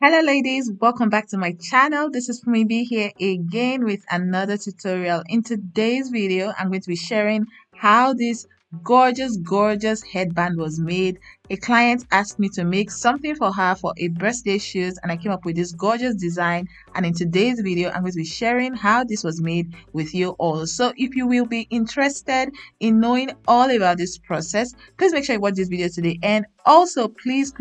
Hello ladies, welcome back to my channel. This is Funmibi here again with another tutorial. In today's video, I'm going to be sharing how this gorgeous headband was made. A client asked me to make something for her for a birthday shoot and I came up with this gorgeous design, and in today's video I'm going to be sharing how this was made with you all. So if you will be interested in knowing all about this process, please make sure you watch this video to the end. Also, please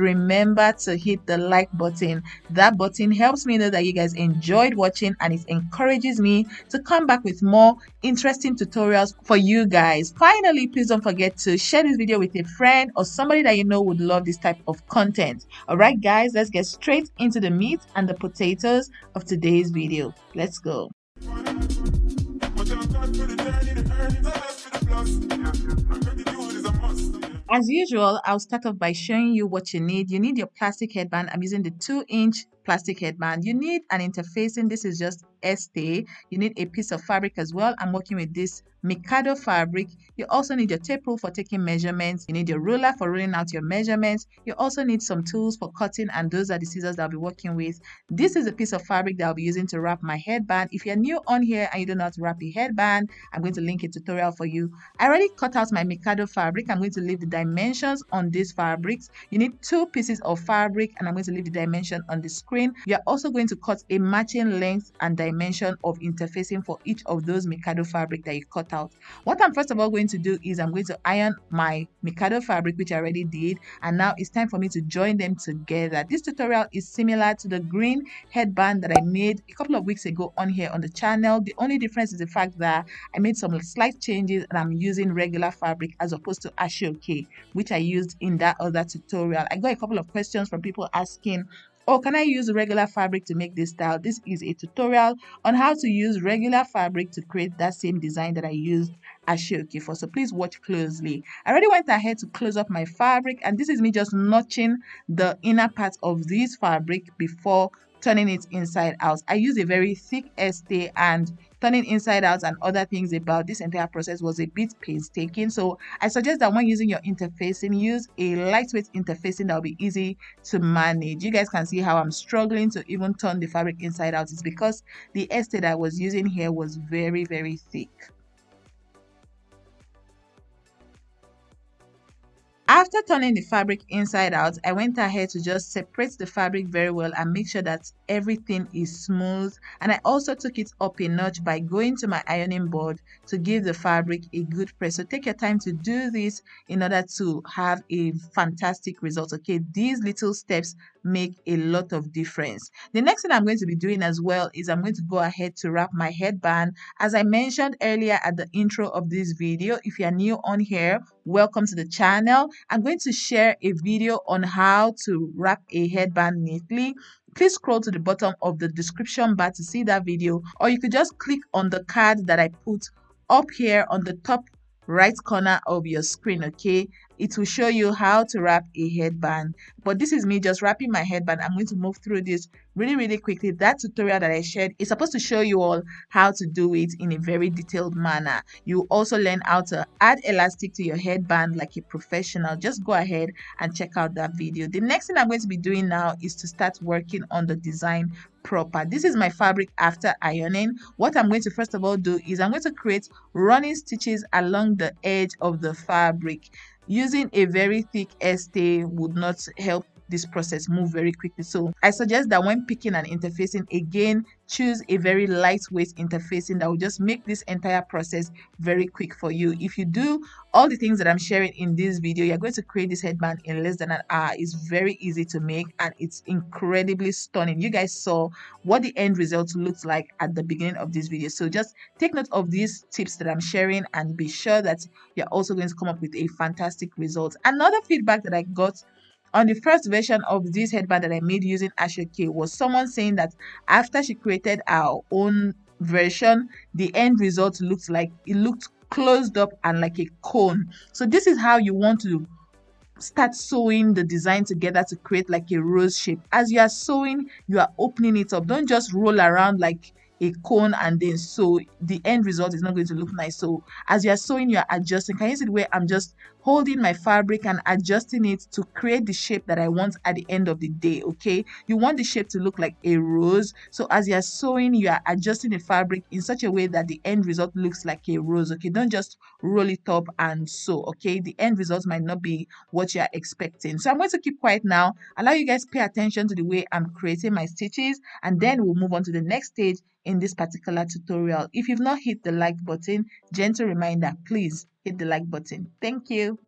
remember to hit the like button. That button helps me know that you guys enjoyed watching and it encourages me to come back with more interesting tutorials for you guys. Finally, please don't forget to share this video with a friend or somebody that you know would love this type of content. All right guys, let's get straight into the meat and the potatoes of today's video. Let's go. As usual, I'll start off by showing you what you need. You need your plastic headband. I'm using the 2-inch plastic headband. You need an interfacing. This is just stay. You need a piece of fabric as well. I'm working with this Mikado fabric. You also need your tape rule for taking measurements. You need your ruler for rolling out your measurements. You also need some tools for cutting, and those are the scissors that I'll be working with. This is a piece of fabric that I'll be using to wrap my headband. If you're new on here and you don't know how to wrap a headband, I'm going to link a tutorial for you. I already cut out my Mikado fabric. I'm going to leave the dimensions on these fabrics. You need 2 pieces of fabric and I'm going to leave the dimension on the screen. You're also going to cut a matching length and dimension of interfacing for each of those Mikado fabric that you cut out. What I'm first of all going to do is I'm going to iron my Mikado fabric, which I already did, and now it's time for me to join them together. This tutorial is similar to the green headband that I made a couple of weeks ago on here on the channel. The only difference is the fact that I made some slight changes and I'm using regular fabric as opposed to ASOOKE, which I used in that other tutorial. I got a couple of questions from people asking, oh, can I use regular fabric to make this style? This is a tutorial on how to use regular fabric to create that same design that I used ASOOKE for. So please watch closely. I already went ahead to close up my fabric, and this is me just notching the inner part of this fabric before turning it inside out. I use a very thick stay, and turning inside out and other things about this entire process was a bit painstaking. So I suggest that when using your interfacing, use a lightweight interfacing that will be easy to manage. You guys can see how I'm struggling to even turn the fabric inside out. It's because the stay that I was using here was very thick. After turning the fabric inside out, I went ahead to just separate the fabric very well and make sure that everything is smooth. And I also took it up a notch by going to my ironing board to give the fabric a good press. So take your time to do this in order to have a fantastic result. Okay, these little steps make a lot of difference. The next thing I'm going to be doing as well is I'm going to go ahead to wrap my headband. As I mentioned earlier at the intro of this video, if you are new on here, welcome to the channel. I'm going to share a video on how to wrap a headband neatly. Please scroll to the bottom of the description bar to see that video, or you could just click on the card that I put up here on the top right corner of your screen. Okay, it will show you how to wrap a headband, but this is me just wrapping my headband. I'm going to move through this really quickly. That tutorial that I shared is supposed to show you all how to do it in a very detailed manner. You also learn how to add elastic to your headband like a professional. Just go ahead and check out that video. The next thing I'm going to be doing now is to start working on the design proper. This is my fabric after ironing. What I'm going to first of all do is I'm going to create running stitches along the edge of the fabric. Using a very thick stay would not help this process move very quickly. So I suggest that when picking an interfacing, again, choose a very lightweight interfacing that will just make this entire process very quick for you. If you do all the things that I'm sharing in this video, you're going to create this headband in less than an hour. It's very easy to make and it's incredibly stunning. You guys saw what the end result looks like at the beginning of this video. So just take note of these tips that I'm sharing and be sure that you're also going to come up with a fantastic result. Another feedback that I got on the first version of this headband that I made using ASOOKE was someone saying that after she created our own version, the end result looked closed up and like a cone. So this is how you want to start sewing the design together to create like a rose shape. As you are sewing, you are opening it up. Don't just roll around like a cone and then sew, the end result is not going to look nice. So as you are sewing, you are adjusting. Can you see the way I'm just holding my fabric and adjusting it to create the shape that I want at the end of the day? Okay, you want the shape to look like a rose, so as you are sewing, you are adjusting the fabric in such a way that the end result looks like a rose. Okay, don't just roll it up and sew. Okay, the end result might not be what you are expecting. So I'm going to keep quiet now, allow you guys pay attention to the way I'm creating my stitches, and then we'll move on to the next stage in this particular tutorial. If you've not hit the like button, gentle reminder, please hit the like button. Thank you.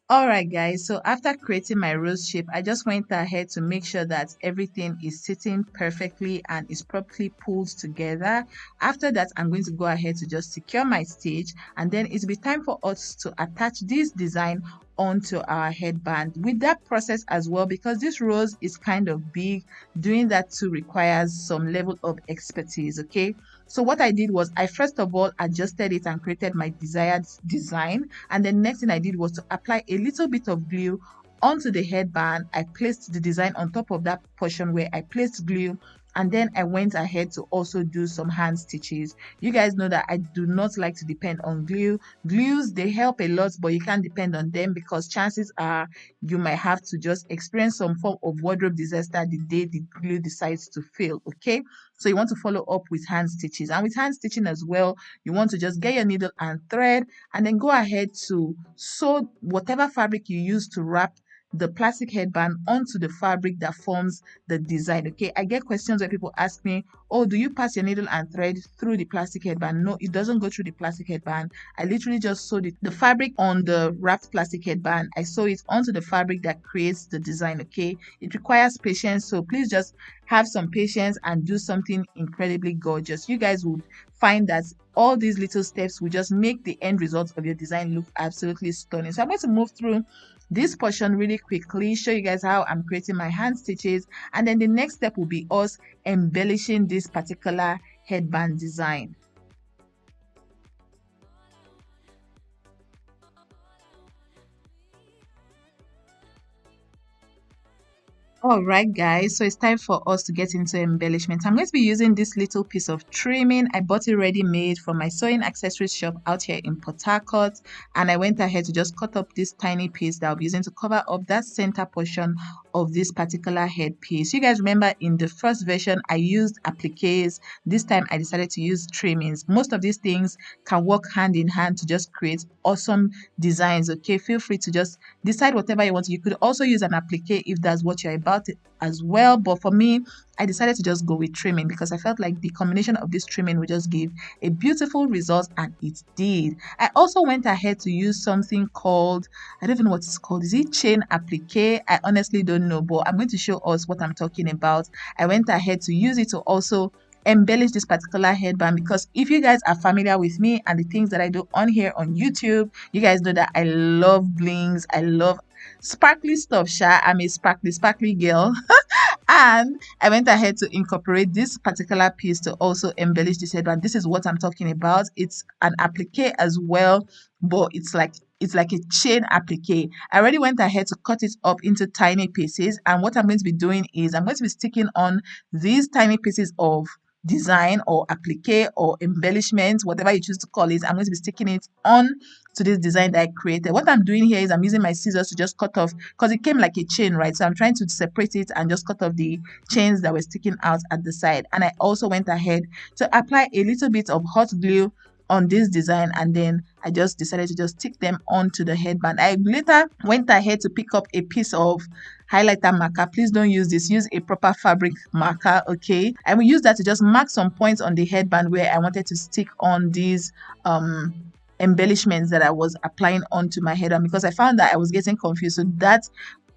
All right, guys, so after creating my rose shape, I just went ahead to make sure that everything is sitting perfectly and is properly pulled together. After that, I'm going to go ahead to just secure my stitch, and then it'll be time for us to attach this design onto our headband. With that process as well, because this rose is kind of big, doing that too requires some level of expertise. Okay, so what I did was I first of all adjusted it and created my desired design, and the next thing I did was to apply a little bit of glue onto the headband. I placed the design on top of that portion where I placed glue, and then I went ahead to also do some hand stitches. You guys know that I do not like to depend on glue. Glues, they help a lot, but you can't depend on them because chances are you might have to just experience some form of wardrobe disaster the day the glue decides to fail. Okay, so you want to follow up with hand stitches, and with hand stitching as well, you want to just get your needle and thread, and then go ahead to sew whatever fabric you use to wrap the plastic headband onto the fabric that forms the design. Okay, I get questions where people ask me, oh, do you pass your needle and thread through the plastic headband? No, it doesn't go through the plastic headband. I literally just sew the fabric on the wrapped plastic headband. I sew it onto the fabric that creates the design. Okay, it requires patience, so please just have some patience and do something incredibly gorgeous. You guys would find that all these little steps will just make the end result of your design look absolutely stunning. So I'm going to move through this portion really quickly, show you guys how I'm creating my hand stitches, and then the next step will be us embellishing this particular headband design. All right, guys, so it's time for us to get into embellishment. I'm going to be using this little piece of trimming. I bought it ready made from my sewing accessories shop out here in Port Harcourt, and I went ahead to just cut up this tiny piece that I'll be using to cover up that center portion of this particular headpiece. You guys remember in the first version I used appliques. This time I decided to use trimmings. Most of these things can work hand in hand to just create awesome designs. Okay, feel free to just decide whatever you want. You could also use an applique if that's what you're about it as well, but for me, I decided to just go with trimming because I felt like the combination of this trimming would just give a beautiful result, and it did. I also went ahead to use something called, I don't even know what it's called. Is it chain applique? I honestly don't know, but I'm going to show us what I'm talking about. I went ahead to use it to also embellish this particular headband, because if you guys are familiar with me and the things that I do on here on YouTube, you guys know that I love blings. I love sparkly stuff. I'm a sparkly girl. And I went ahead to incorporate this particular piece to also embellish this headband. This is what I'm talking about. It's an applique as well, but it's like a chain applique. I already went ahead to cut it up into tiny pieces, and what I'm going to be doing is I'm going to be sticking on these tiny pieces of design or applique or embellishment, whatever you choose to call it. I'm going to be sticking it on to this design that I created. What I'm doing here is I'm using my scissors to just cut off, because it came like a chain, right? So I'm trying to separate it and just cut off the chains that were sticking out at the side. And I also went ahead to apply a little bit of hot glue on this design, and then I just decided to just stick them onto the headband. I later went ahead to pick up a piece of highlighter marker. Please don't use this, use a proper fabric marker, okay? I will use that to just mark some points on the headband where I wanted to stick on these embellishments that I was applying onto my headband, because I found that I was getting confused. So that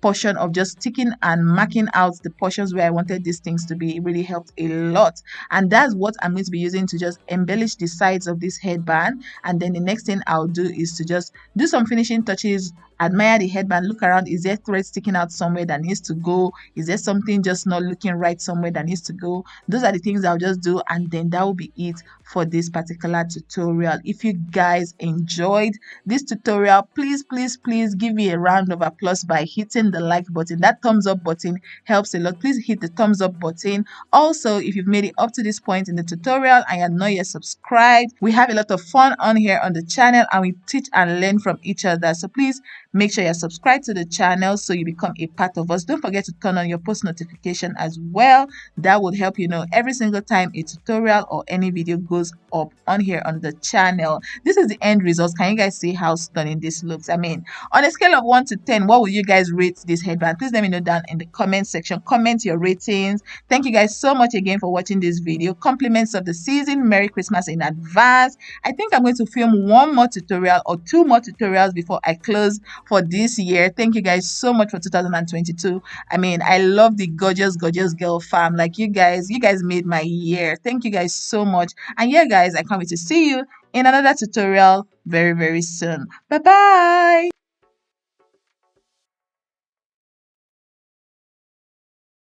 portion of just sticking and marking out the portions where I wanted these things to be, it really helped a lot. And that's what I'm going to be using to just embellish the sides of this headband. And then the next thing I'll do is to just do some finishing touches, admire the headband, look around. Is there thread sticking out somewhere that needs to go? Is there something just not looking right somewhere that needs to go? Those are the things I'll just do, and then that will be it for this particular tutorial. If you guys enjoyed this tutorial, please give me a round of applause by hitting the like button. That thumbs up button helps a lot. Please hit the thumbs up button. Also, if you've made it up to this point in the tutorial and you're not yet subscribed, we have a lot of fun on here on the channel, and we teach and learn from each other. So please make sure you're subscribed to the channel so you become a part of us. Don't forget to turn on your post notification as well. That would help you know every single time a tutorial or any video goes up on here on the channel. This is the end result. Can you guys see how stunning this looks? I mean, on a scale of 1 to 10, what would you guys rate this headband? Please let me know down in the comment section. Comment your ratings. Thank you guys so much again for watching this video. Compliments of the season. Merry Christmas in advance. I think I'm going to film one more tutorial or 2 more tutorials before I close for this year. Thank you guys so much for 2022. I mean, I love the gorgeous girl fam. Like you guys made my year. Thank you guys so much. And yeah guys, I can't wait to see you in another tutorial very soon. Bye bye.